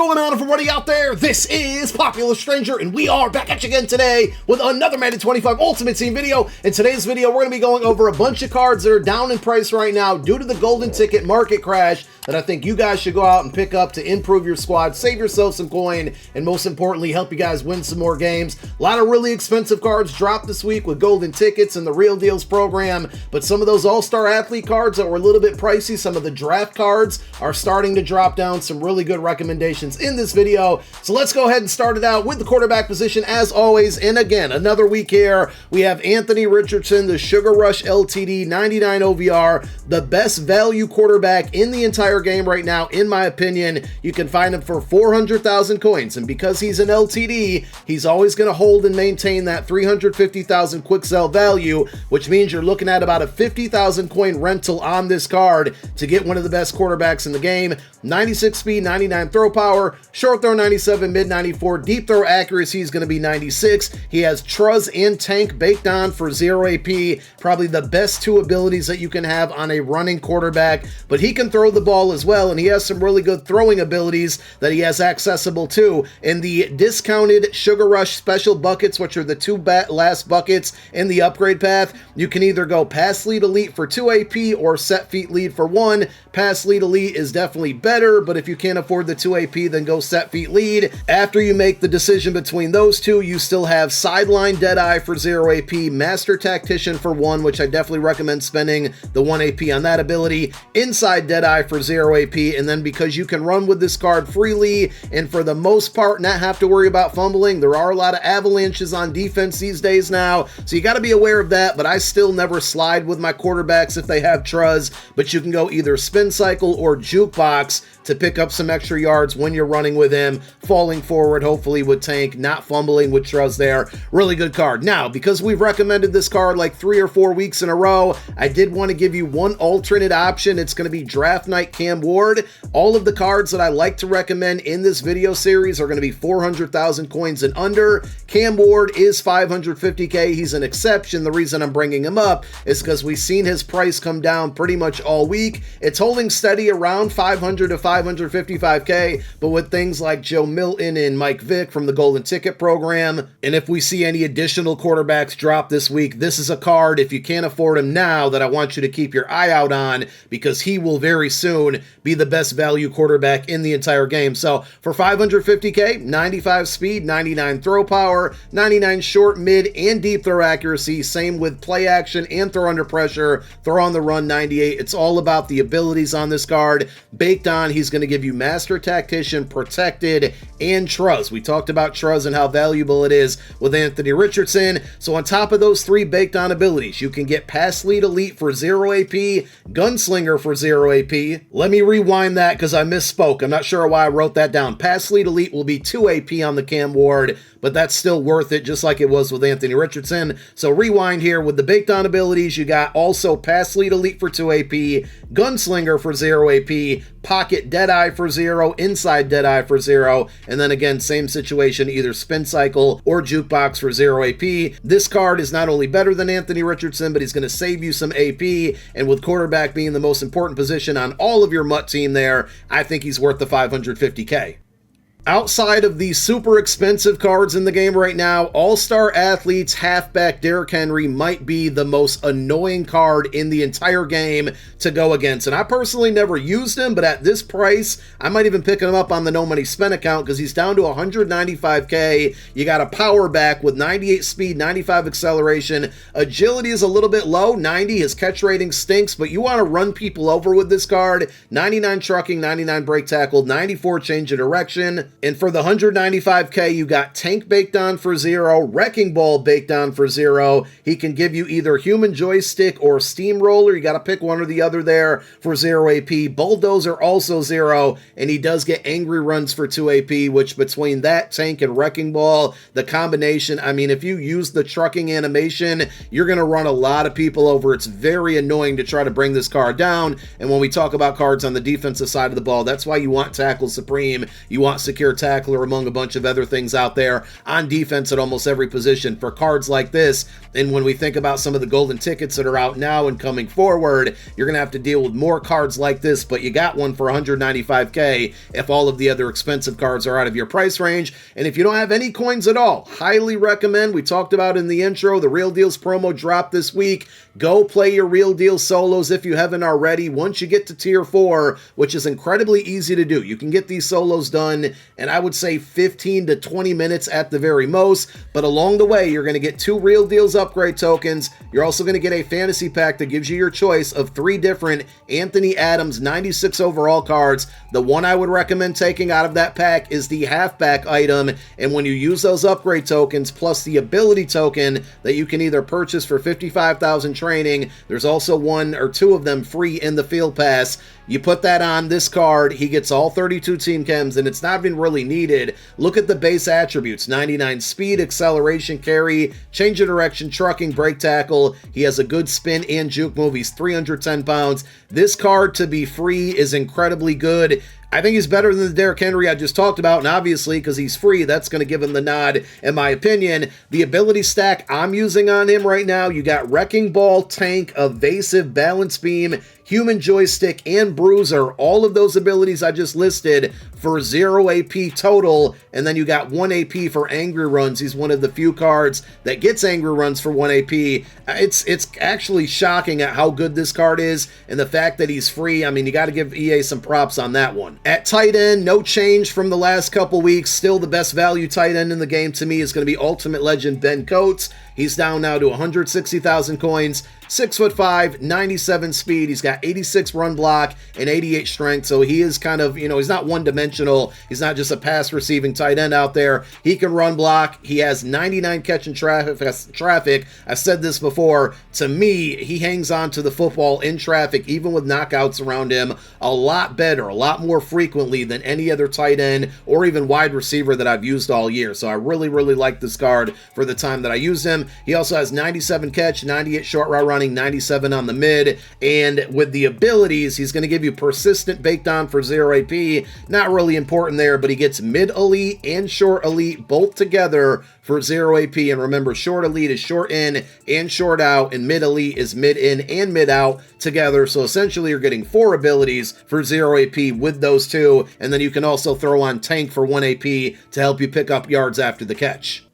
going on, everybody out there? This is Popular Stranger, and we are back at you again today with another Madden 25 Ultimate Team video. In today's video, we're going to be going over a bunch of cards that are down in price right now due to the golden ticket market crash that I think you guys should go out and pick up to improve your squad, save yourself some coin, and most importantly, help you guys win some more games. A lot of really expensive cards dropped this week with golden tickets and the Real Deals program, but some of those all-star athlete cards that were a little bit pricey, some of the draft cards are starting to drop down. Some really good recommendations in this video. So let's go ahead and start it out with the quarterback position as always. And again, another week here. We have Anthony Richardson, the Sugar Rush LTD 99 OVR, the best value quarterback in the entire game right now, in my opinion. You can find him for 400,000 coins, and because he's an LTD, he's always going to hold and maintain that 350,000 quick sell value, which means you're looking at about a 50,000 coin rental on this card to get one of the best quarterbacks in the game. 96 speed, 99 throw power, short throw 97, mid 94, deep throw accuracy is going to be 96. He has Truz and Tank baked on for 0 AP, probably the best two abilities that you can have on a running quarterback, but he can throw the ball as well, and he has some really good throwing abilities that he has accessible to. In the discounted Sugar Rush special buckets, which are the two last buckets in the upgrade path, you can either go pass lead elite for 2 AP or set feet lead for 1. Pass lead elite is definitely better, but if you can't afford the 2 AP, then go set feet lead. After you make the decision between those two, you still have sideline Deadeye for 0 AP, Master Tactician for 1, which I definitely recommend spending the 1 AP on that ability, inside Deadeye for 0 AP, and then because you can run with this card freely and for the most part not have to worry about fumbling, there are a lot of avalanches on defense these days now, so you got to be aware of that, but I still never slide with my quarterbacks if they have Truz, but you can go either spin cycle or jukebox to pick up some extra yards when you're running with him, falling forward, hopefully with Tank, not fumbling with Truz there. Really good card. Now, because we've recommended this card like 3 or 4 weeks in a row, I did want to give you one alternate option. It's going to be Draft Night Cam Ward. All of the cards that I like to recommend in this video series are going to be 400,000 coins and under. Cam Ward is 550k. He's an exception. The reason I'm bringing him up is because we've seen his price come down pretty much all week. It's holding steady around 500 to 555k, but with things like Joe Milton and Mike Vick from the Golden Ticket program, and if we see any additional quarterbacks drop this week, this is a card, if you can't afford him now, that I want you to keep your eye out on, because he will very soon be the best value quarterback in the entire game. So for 550k, 95 speed, 99 throw power, 99 short, mid, and deep throw accuracy, same with play action and throw under pressure, throw on the run 98. It's all about the abilities on this card. Baked on, he's going to give you Master Tactician, Protected, and Truz. We talked about Truz and how valuable it is with Anthony Richardson. So on top of those 3 baked on abilities, you can get Pass Lead Elite for 0 AP, Gunslinger for 0 AP. Let me rewind that because I misspoke. I'm not sure why I wrote that down. Pass Lead Elite will be 2 AP on the Cam Ward, but that's still worth it, just like it was with Anthony Richardson. So rewind here. With the baked on abilities, you got also Pass Lead Elite for 2 AP, Gunslinger for 0 AP, Pocket Deadeye for 0, Inside Deadeye for 0, and then again, same situation, either Spin Cycle or Jukebox for 0 AP. This card is not only better than Anthony Richardson, but he's going to save you some AP, and with quarterback being the most important position on all of your MUT team there, I think he's worth the 550k. Outside of these super expensive cards in the game right now, All-Star Athletes halfback Derrick Henry might be the most annoying card in the entire game to go against. And I personally never used him, but at this price, I might even pick him up on the No Money Spent account because he's down to 195k. You got a power back with 98 speed, 95 acceleration. Agility is a little bit low, 90. His catch rating stinks, but you want to run people over with this card. 99 trucking, 99 break tackle, 94 change of direction. And for the 195k, you got Tank baked on for 0, Wrecking Ball baked on for 0. He can give you either Human Joystick or Steamroller. You got to pick one or the other there for 0 AP. Bulldozer also 0, and he does get Angry Runs for 2 AP, which between that, Tank, and Wrecking Ball, the combination, I mean, if you use the trucking animation, you're going to run a lot of people over. It's very annoying to try to bring this card down, and when we talk about cards on the defensive side of the ball, that's why you want Tackle Supreme, you want Security secure tackler among a bunch of other things out there on defense at almost every position for cards like this. And when we think about some of the golden tickets that are out now and coming forward, you're going to have to deal with more cards like this, but you got one for 195K if all of the other expensive cards are out of your price range. And if you don't have any coins at all, highly recommend, we talked about in the intro, the Real Deals promo dropped this week. Go play your Real Deal solos if you haven't already. Once you get to tier 4, which is incredibly easy to do, you can get these solos done in, I would say, 15 to 20 minutes at the very most. But along the way, you're going to get 2 Real Deals upgrade tokens. You're also going to get a fantasy pack that gives you your choice of 3 different Anthony Adams 96 overall cards. The one I would recommend taking out of that pack is the halfback item. And when you use those upgrade tokens plus the ability token that you can either purchase for 55,000 training, there's also 1 or 2 of them free in the field pass. You put that on this card, he gets all 32 team chems, and it's not even really needed. Look at the base attributes: 99 speed, acceleration, carry, change of direction, trucking, break tackle. He has a good spin and juke move. He's 310 pounds. This card to be free is incredibly good. I think he's better than the Derrick Henry I just talked about, and obviously, because he's free, that's going to give him the nod, in my opinion. The ability stack I'm using on him right now, you got Wrecking Ball, Tank, Evasive, Balance Beam, Human Joystick, and Bruiser. All of those abilities I just listed for 0 AP total, and then you got 1 AP for Angry Runs. He's one of the few cards that gets Angry Runs for 1 AP. It's actually shocking at how good this card is, and the fact that he's free. I mean, you got to give EA some props on that one. At tight end, no change from the last couple weeks. Still the best value tight end in the game to me is going to be Ultimate Legend Ben Coates. He's down now to 160,000 coins, 6'5", 97 speed. He's got 86 run block and 88 strength. So he is kind of, he's not one-dimensional. He's not just a pass-receiving tight end out there. He can run block. He has 99 catch and traffic. I've said this before. To me, he hangs on to the football in traffic, even with knockouts around him, a lot better, a lot more frequently than any other tight end or even wide receiver that I've used all year. So I really, really like this card for the time that I used him. He also has 97 catch, 98 short route running, 97 on the mid, and with the abilities, he's going to give you persistent baked on for 0 AP. Not really important there, but he gets mid elite and short elite both together for 0 AP. And remember, short elite is short in and short out, and mid elite is mid in and mid out together. So essentially, you're getting 4 abilities for 0 AP with those 2, and then you can also throw on Tank for 1 AP to help you pick up yards after the catch.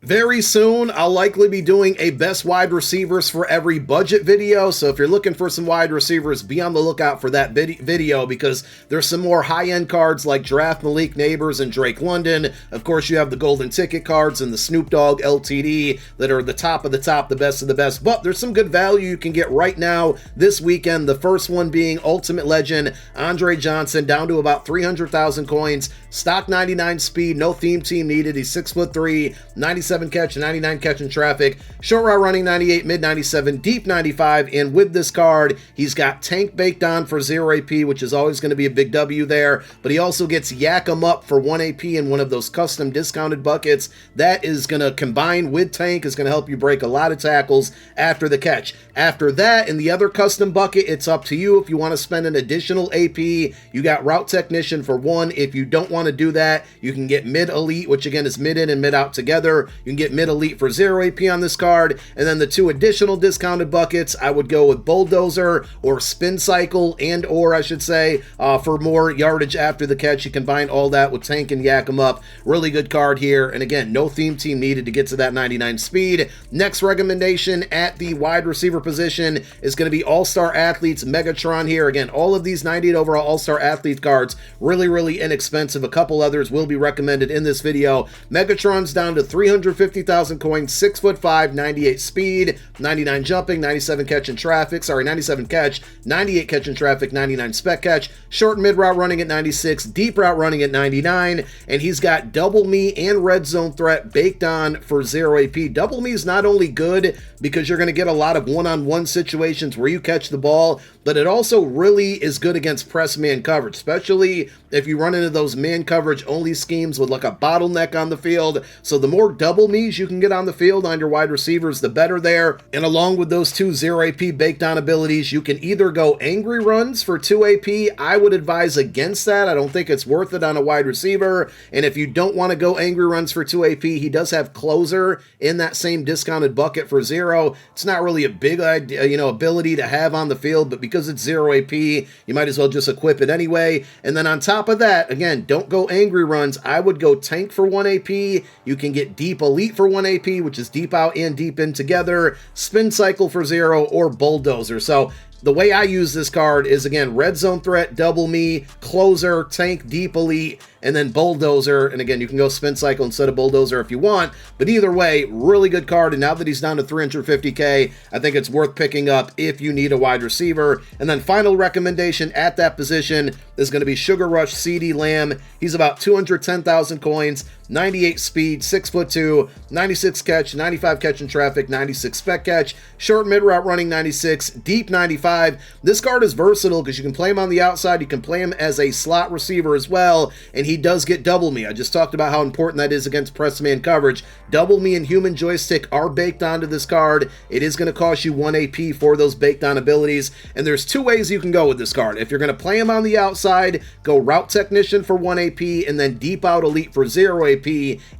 Very soon, I'll likely be doing a best wide receivers for every budget video, so if you're looking for some wide receivers, be on the lookout for that video, because there's some more high-end cards like Draft Malik Neighbors and Drake London. Of course, you have the golden ticket cards and the Snoop Dogg LTD that are the top of the top, the best of the best, but there's some good value you can get right now this weekend. The first one being Ultimate Legend Andre Johnson, down to about 300,000 coins, stock 99 speed, no theme team needed. He's 6'3", 97 catch, 99 catch in traffic, short route running 98, mid 97, deep 95, and with this card, he's got Tank baked on for 0 AP, which is always going to be a big W there, but he also gets Yak 'em Up for 1 AP in one of those custom discounted buckets. That is going to combine with Tank, is going to help you break a lot of tackles after the catch. After that, in the other custom bucket, it's up to you if you want to spend an additional AP. You got Route Technician for 1. If you don't want to do that, you can get Mid Elite, which again is mid in and mid out together. You can get Mid Elite for 0 AP on this card, and then the 2 additional discounted buckets, I would go with Bulldozer or Spin Cycle, and or I should say, for more yardage after the catch. You combine all that with Tank and Yak 'em Up. Really good card here, and again, no theme team needed to get to that 99 speed. Next recommendation at the wide receiver position is going to be All-Star Athletes Megatron here. Again, all of these 98 overall All-Star Athlete cards, really, really inexpensive. A couple others will be recommended in this video. Megatron's down to 350,000 coins, 6'5", 98 speed, 99 jumping, 97 catch in traffic, 97 catch, 98 catch in traffic, 99 spec catch, short and mid route running at 96, deep route running at 99, and he's got Double Me and Red Zone Threat baked on for 0 AP. Double Me is not only good because you're going to get a lot of one-on-one situations where you catch the ball, but it also really is good against press man coverage, especially if you run into those man coverage only schemes with like a bottleneck on the field. So the more double double me's you can get on the field on your wide receivers, the better there. And along with those 2 0 AP baked on abilities, you can either go angry runs for 2 AP. I would advise against that. I don't think it's worth it on a wide receiver. And if you don't want to go angry runs for 2 AP, he does have closer in that same discounted bucket for 0. It's not really a big idea, ability to have on the field, but because it's 0 AP, you might as well just equip it anyway. And then on top of that, again, don't go angry runs. I would go tank for 1 AP. You can get deep elite for 1 AP, which is deep out and deep in together, spin cycle for 0, or bulldozer. So the way I use this card is, again, red zone threat, double me, closer, tank, deep elite, and then bulldozer. And again, you can go spin cycle instead of bulldozer if you want. But either way, really good card. And now that he's down to 350K, I think it's worth picking up if you need a wide receiver. And then final recommendation at that position is going to be Sugar Rush CD Lamb. He's about 210,000 coins, 98 speed, 6'2", 96 catch, 95 catch in traffic, 96 spec catch, short mid route running 96, deep 95. This card is versatile because you can play him on the outside, you can play him as a slot receiver as well, and he does get double me. I just talked about how important that is against press man coverage. Double me and human joystick are baked onto this card. It is going to cost you 1 AP for those baked on abilities, and there's 2 ways you can go with this card. If you're going to play him on the outside, go route technician for 1 AP and then deep out elite for 0 AP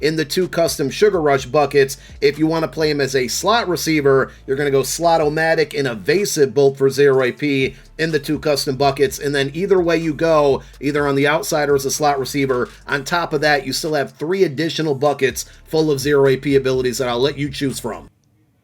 in the 2 custom Sugar Rush buckets. If you want to play him as a slot receiver, you're going to go slot-o-matic and evasive both for 0 AP in the 2 custom buckets. And then either way you go, either on the outside or as a slot receiver, on top of that, you still have 3 additional buckets full of 0 AP abilities that I'll let you choose from.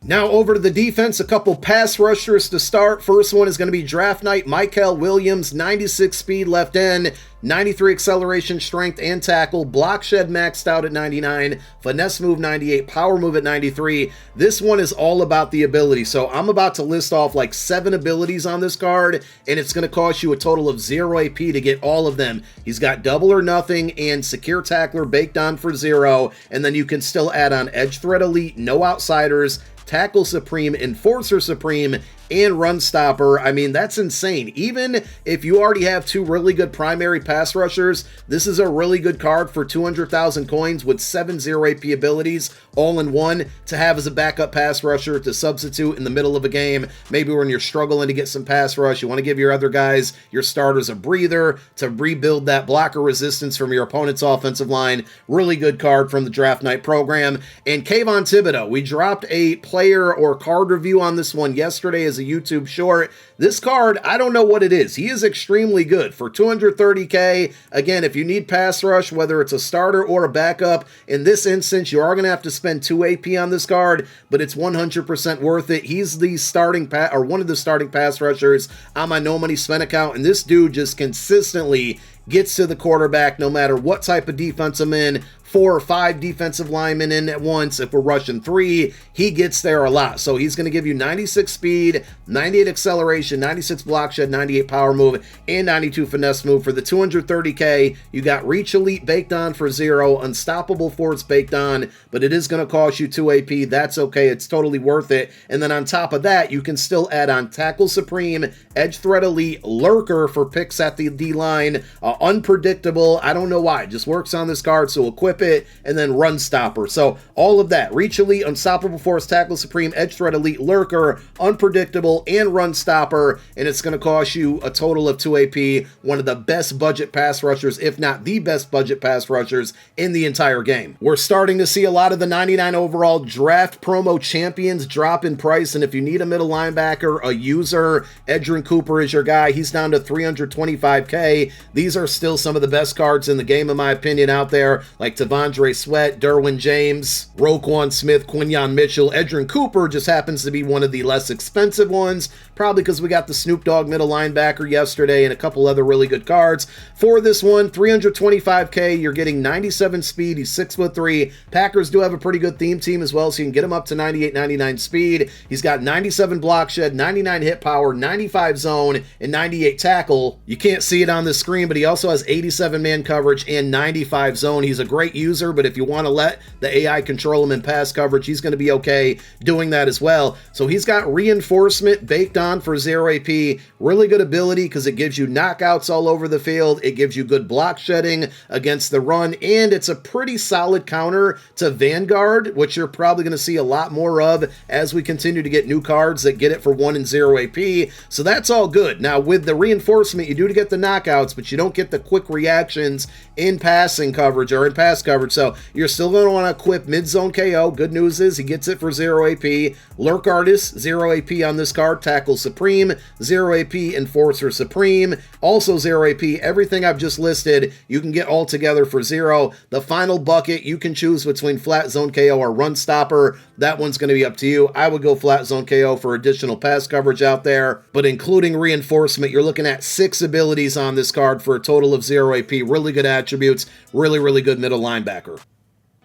Now over to the defense, a couple pass rushers to start. First one is going to be draft night, Mikeel Williams, 96 speed left end, 93 acceleration, strength, and tackle, block shed maxed out at 99, finesse move 98, power move at 93. This one is all about the ability. So I'm about to list off like 7 abilities on this card, and it's going to cost you a total of 0 AP to get all of them. He's got double or nothing and secure tackler baked on for 0, and then you can still add on edge threat elite, no outsiders, tackle supreme, enforcer supreme, and run stopper. I mean, that's insane. Even if you already have 2 really good primary pass rushers, this is a really good card for 200,000 coins with 7 0 AP abilities all in one to have as a backup pass rusher to substitute in the middle of a game. Maybe when you're struggling to get some pass rush, you want to give your other guys, your starters, a breather to rebuild that blocker resistance from your opponent's offensive line. Really good card from the draft night program. And Kavon Tibido, we dropped a player or card review on this one yesterday as a YouTube short. This card, I don't know what it is. He is extremely good for 230K. Again, if you need pass rush, whether it's a starter or a backup, in this instance, you are going to have to spend 2 AP on this card, but it's 100% worth it. He's the starting one of the starting pass rushers on my no money spent account, and this dude just consistently gets to the quarterback no matter what type of defense I'm in. 4 or 5 defensive linemen in at once. If we're rushing 3, he gets there a lot. So he's going to give you 96 speed, 98 acceleration, 96 block shed, 98 power move, and 92 finesse move. For the 230K, you got reach elite baked on for 0, unstoppable force baked on, but it is going to cost you 2 AP. That's okay. It's totally worth it. And then on top of that, you can still add on tackle supreme, edge threat elite, lurker for picks at the D-line, unpredictable. I don't know why. It just works on this card, so equip it, and then run stopper. So all of that, reach elite, unstoppable force, tackle supreme, edge threat elite, lurker, unpredictable, and run stopper, and it's going to cost you a total of 2 AP. One of the best budget pass rushers, if not the best budget pass rushers in the entire game. We're starting to see a lot of the 99 overall draft promo champions drop in price, and if you need a middle linebacker, a user, Edin Cooper is your guy. He's down to 325K. These are still some of the best cards in the game, in my opinion, out there, like Devondre Sweat, Derwin James, Roquan Smith, Quinyon Mitchell. Edin Cooper just happens to be one of the less expensive ones, probably because we got the Snoop Dogg middle linebacker yesterday and a couple other really good cards. For this one, 325K, you're getting 97 speed. He's 6'3". Packers do have a pretty good theme team as well, so you can get him up to 98, 99 speed. He's got 97 block shed, 99 hit power, 95 zone, and 98 tackle. You can't see it on the screen, but he also has 87 man coverage and 95 zone. He's a great user, but if you want to let the AI control him in pass coverage, he's going to be okay doing that as well. So he's got reinforcement baked on for 0 AP. Really good ability because it gives you knockouts all over the field. It gives you good block shedding against the run, and it's a pretty solid counter to Vanguard, which you're probably going to see a lot more of as we continue to get new cards that get it for 1 and 0 AP. So that's all good. Now with the reinforcement, you do get the knockouts, but you don't get the quick reactions in passing coverage or in pass coverage. So you're still going to want to equip mid-zone KO. Good news is he gets it for 0 AP. Lurk Artist, 0 AP on this card. Tackle Supreme, 0 AP. Enforcer Supreme, also 0 AP. Everything I've just listed, you can get all together for 0. The final bucket, you can choose between Flat Zone KO or Run Stopper. That one's going to be up to you. I would go Flat Zone KO for additional pass coverage out there, but including reinforcement, you're looking at 6 abilities on this card for a total of 0 AP. Really good attributes, really good middle linebacker.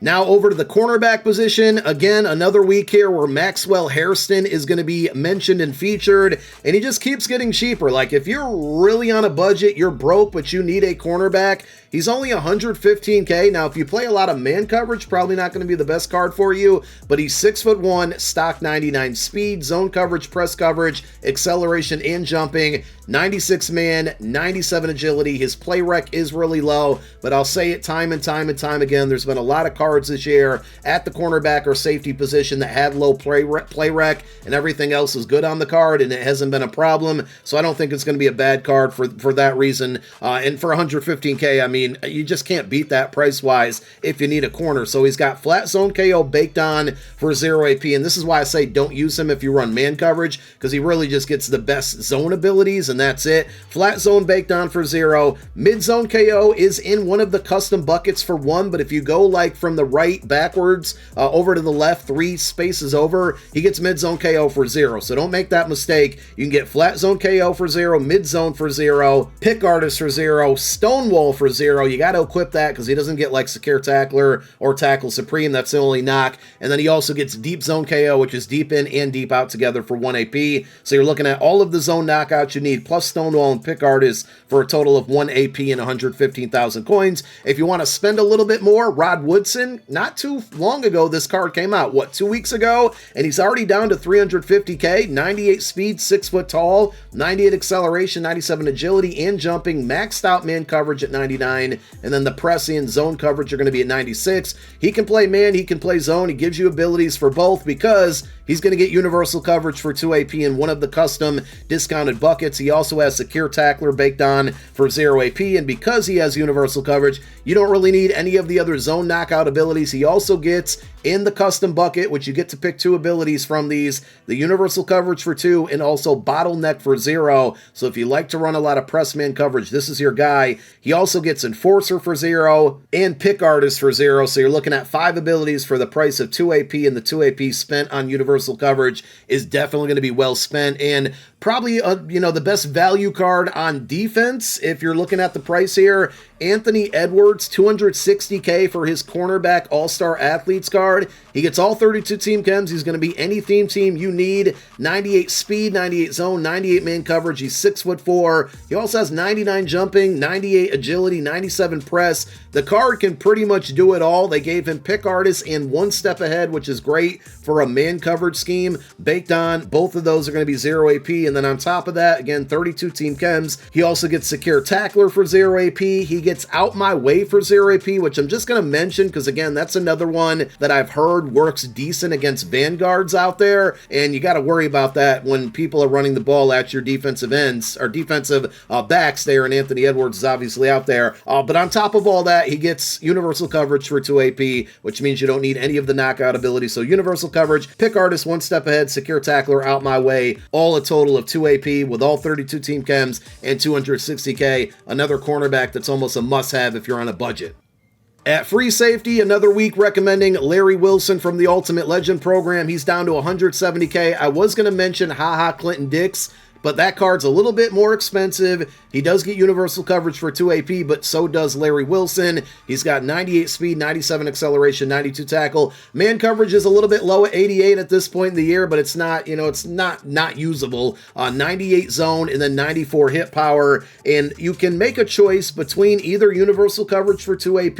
Now over to the cornerback position. Again, another week here where Maxwell Haristen is going to be mentioned and featured, and he just keeps getting cheaper. Like if you're really on a budget, you're broke, but you need a cornerback, he's only 115K. Now, if you play a lot of man coverage, probably not going to be the best card for you, but he's 6'1", stock 99 speed, zone coverage, press coverage, acceleration, and jumping, 96 man, 97 agility. His play rec is really low, but I'll say it time and time again, there's been a lot of cards this year at the cornerback or safety position that had low play rec, and everything else is good on the card, and it hasn't been a problem. So I don't think it's going to be a bad card for that reason. And for 115K, I mean, you just can't beat that price-wise if you need a corner. So he's got Flat Zone KO baked on for 0 AP, and this is why I say don't use him if you run man coverage, because he really just gets the best zone abilities, and that's it. Flat Zone baked on for 0. Mid-zone KO is in one of the custom buckets for 1, but if you go like from the right backwards over to the left 3 spaces over, he gets mid-zone KO for 0. So don't make that mistake. You can get Flat Zone KO for 0, mid-zone for 0, Pick Artist for 0, Stonewall for 0. You got to equip that because he doesn't get like Secure Tackler or Tackle Supreme. That's the only knock. And then he also gets Deep Zone KO, which is deep in and deep out together for 1 AP. So you're looking at all of the zone knockouts you need, plus Stonewall and Pick Artist for a total of 1 AP and 115,000 coins. If you want to spend a little bit more, Rod Woodson, not too long ago, this card came out, what, 2 weeks ago? And he's already down to 350K, 98 speed, 6 foot tall, 98 acceleration, 97 agility and jumping, maxed out man coverage at 99, and then the pressing and zone coverage are going to be at 96. He can play man, he can play zone, he gives you abilities for both because he's going to get universal coverage for 2 AP in one of the custom discounted buckets. He also has Secure Tackler baked on for 0 AP, and because he has universal coverage, you don't really need any of the other zone knockout abilities. He also gets in the custom bucket, which you get to pick 2 abilities from these, the universal coverage for 2 and also bottleneck for 0. So if you like to run a lot of press man coverage, this is your guy. He also gets Enforcer for 0 and Pick Artist for 0. So you're looking at 5 abilities for the price of 2 AP, and the 2 AP spent on universal coverage is definitely going to be well spent, and probably the best value card on defense if you're looking at the price here. Anthony Edwards, 260K for his cornerback all-star athletes card. He gets all 32 team chems. He's going to be any theme team you need. 98 speed, 98 zone, 98 man coverage. He's 6'4". He also has 99 jumping, 98 agility, 97 press. The card can pretty much do it all. They gave him Pick Artist and 1 step ahead, which is great for a man coverage scheme. Baked on, both of those are going to be 0 AP. And then on top of that, again, 32 team chems. He also gets Secure Tackler for 0 AP. He gets Out My Way for 0 AP, which I'm just going to mention because, again, that's another one that I've heard works decent against Vanguards out there. And you got to worry about that when people are running the ball at your defensive ends or defensive backs there. And Anthony Edwards is obviously out there. But on top of all that, he gets universal coverage for 2 AP, which means you don't need any of the knockout abilities. So universal coverage, Pick Artist, 1 step ahead, Secure Tackler, Out My Way, all a total of 2 AP with all 32 team chems and 260K. Another cornerback that's almost a must-have if you're on a budget. At free safety, another week recommending Larry Wilson from the Ultimate Legend program. He's down to 170K. I was going to mention HaHa Clinton Dix, but that card's a little bit more expensive. He does get universal coverage for 2 AP, but so does Larry Wilson. He's got 98 speed, 97 acceleration, 92 tackle. Man coverage is a little bit low at 88 at this point in the year, but it's not, it's not usable. 98 zone and then 94 hit power, and you can make a choice between either universal coverage for 2 AP.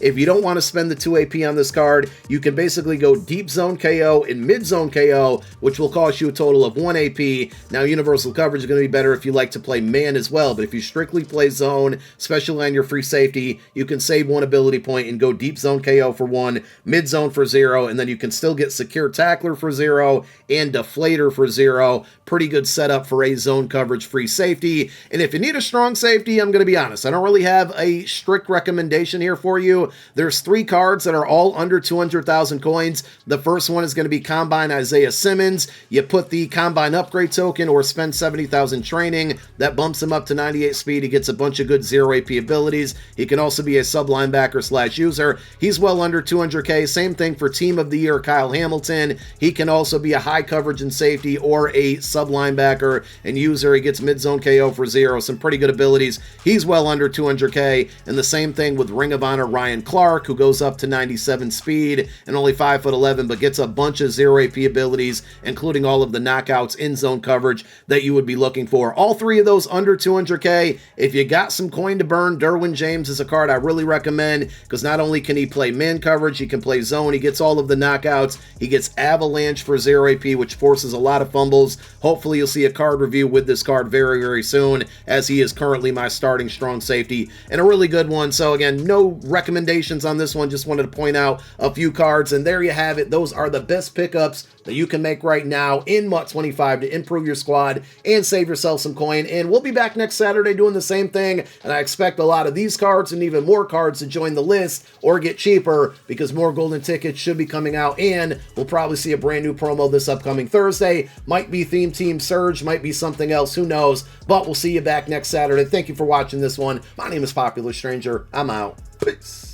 If you don't want to spend the 2 AP on this card, you can basically go deep zone KO and mid zone KO, which will cost you a total of 1 AP. Now, universal coverage is going to be better if you like to play man as well, but if you strictly play zone, especially on your free safety, you can save 1 ability point and go deep zone KO for 1, mid zone for 0, and then you can still get secure tackler for 0 and deflator for 0. Pretty good setup for a zone coverage free safety. And if you need a strong safety, I'm going to be honest, I don't really have a strict recommendation here for you. There's 3 cards that are all under 200,000 coins. The first one is going to be Combine Isaiah Simmons. You put the Combine upgrade token or spend 70,000 training. That bumps him up to 98 speed. He gets a bunch of good 0 AP abilities. He can also be a sub linebacker / user. He's well under 200K. Same thing for Team of the Year Kyle Hamilton. He can also be a high coverage and safety or a sub linebacker and user. He gets mid zone KO for 0. Some pretty good abilities. He's well under 200K. And the same thing with Ring of Honor Ryan Clark, who goes up to 97 speed and only 5'11", but gets a bunch of 0 AP abilities, including all of the knockouts in zone coverage that you would be looking for. All 3 of those under 200K. If you got some coin to burn, Derwin James is a card I really recommend, because not only can he play man coverage, he can play zone, he gets all of the knockouts, he gets avalanche for 0 AP, which forces a lot of fumbles. Hopefully you'll see a card review with this card very, very soon, as he is currently my starting strong safety, and a really good one. So again, no recommendations on this one, just wanted to point out a few cards, and there you have it. Those are the best pickups that you can make right now in MUT 25 to improve your squad and save yourself some coin. And we'll be back next Saturday doing the same thing, and I expect a lot of these cards and even more cards to join the list or get cheaper, because more golden tickets should be coming out, and we'll probably see a brand new promo this upcoming Thursday. Might be Theme Team Surge, might be something else, who knows, but we'll see you back next Saturday. Thank you for watching this one. My name is Popular Stranger. I'm out. Peace.